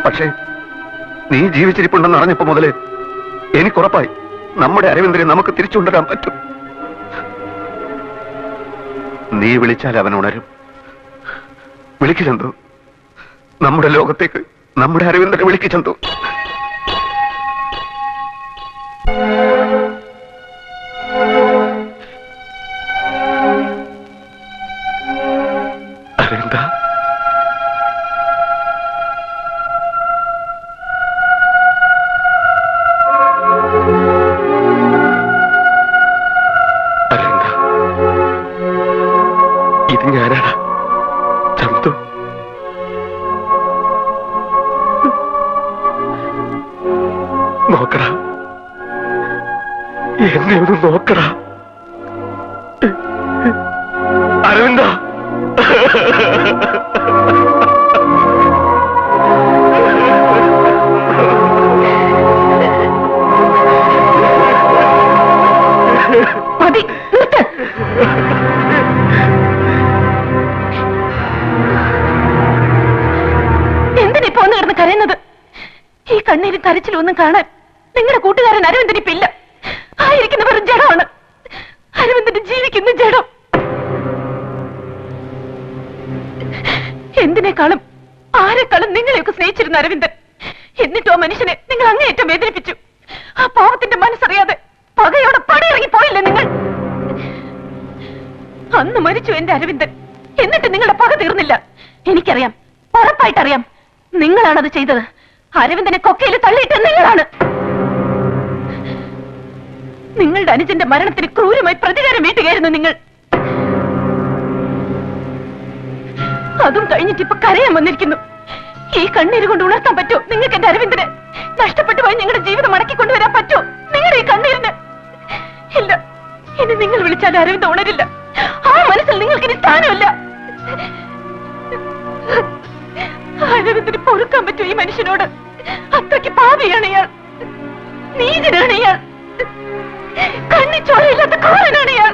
പക്ഷേ നീ ജീവിച്ചിരിപ്പുണ്ടെന്ന് അറിഞ്ഞപ്പോ മുതല് എനിക്കുറപ്പായി നമ്മുടെ അരവിന്ദനെ നമുക്ക് തിരിച്ചുകൊണ്ടുവരാൻ പറ്റും. നീ വിളിച്ചാൽ അവൻ ഉണരും. വിളിക്കു ചന്തു, നമ്മുടെ ലോകത്തേക്ക് നമ്മുടെ അരവിന്ദനെ വിളിക്കു ചന്തു. അരവിന്ദ, അരവിന്ദ, ഇത് ഞാനാടാ, ചന്തു. നോക്കടാ, എന്നെ ഒന്ന് നോക്കടാ അരവിന്ദ. എന്തിനിപ്പോ ഒന്ന് കിടന്ന് കരയുന്നത്? ഈ കണ്ണീരും കരച്ചിലും ഒന്നും കാണാൻ നിങ്ങളുടെ കൂട്ടുകാരൻ അരവിന്ദനിപ്പില്ല. ആയിരിക്കുന്ന വെറും ജഡമാണ്. അരവിന്ദന്റെ ജീവിക്കുന്ന ജഡം. എന്തിനേക്കാളും ആരെക്കാളും നിങ്ങളെയൊക്കെ സ്നേഹിച്ചിരുന്ന അരവിന്ദൻ. എന്നിട്ടും ആ മനുഷ്യനെ നിങ്ങൾ അങ്ങേയറ്റം വേദനിപ്പിച്ചു. ആ പാവത്തിന്റെ മനസ്സറിയാതെ പകയോടെ പടിയിറങ്ങി പോയില്ലേ നിങ്ങൾ? അന്ന് മരിച്ചു എന്റെ അരവിന്ദൻ. എന്നിട്ട് നിങ്ങളുടെ പക തീർന്നില്ല. എനിക്കറിയാം, ഉറപ്പായിട്ടറിയാം, നിങ്ങളാണത് ചെയ്തത്. അരവിന്ദനെ കൊക്കയിൽ തള്ളിയിട്ട് നിങ്ങളാണ്. നിങ്ങളുടെ അനുജന്റെ മരണത്തിന് ക്രൂരമായി പ്രതികാരം വീട്ടുകയായിരുന്നു നിങ്ങൾ. അതും കഴിഞ്ഞിട്ട് ഇപ്പൊ കരയാൻ വന്നിരിക്കുന്നു. ഈ കണ്ണീര് കൊണ്ട് ഉണർത്താൻ പറ്റോ നിങ്ങൾക്ക് എന്റെ അരവിന്ദന്? നഷ്ടപ്പെട്ടു പോയി നിങ്ങളുടെ ജീവിതം മടക്കിക്കൊണ്ടുവരാൻ പറ്റോ നിങ്ങളുടെ ഈ കണ്ണീരിന്? ഇല്ല, ഇനി നിങ്ങൾ വിളിച്ചാൽ അരവിന്ദ ഉണരില്ല. ആ മനസ്സിൽ നിങ്ങൾക്ക് ഇനി സ്ഥാനമില്ല. അരവിന്ദന് പൊറുക്കാൻ പറ്റൂ ഈ മനുഷ്യനോട്? അത്രയ്ക്ക് പാപിയാണ് ഇയാൾ, നീചനാണ് ഇയാൾ, കണ്ണിച്ചോരയില്ലാത്ത കാരനാണ് ഇയാൾ.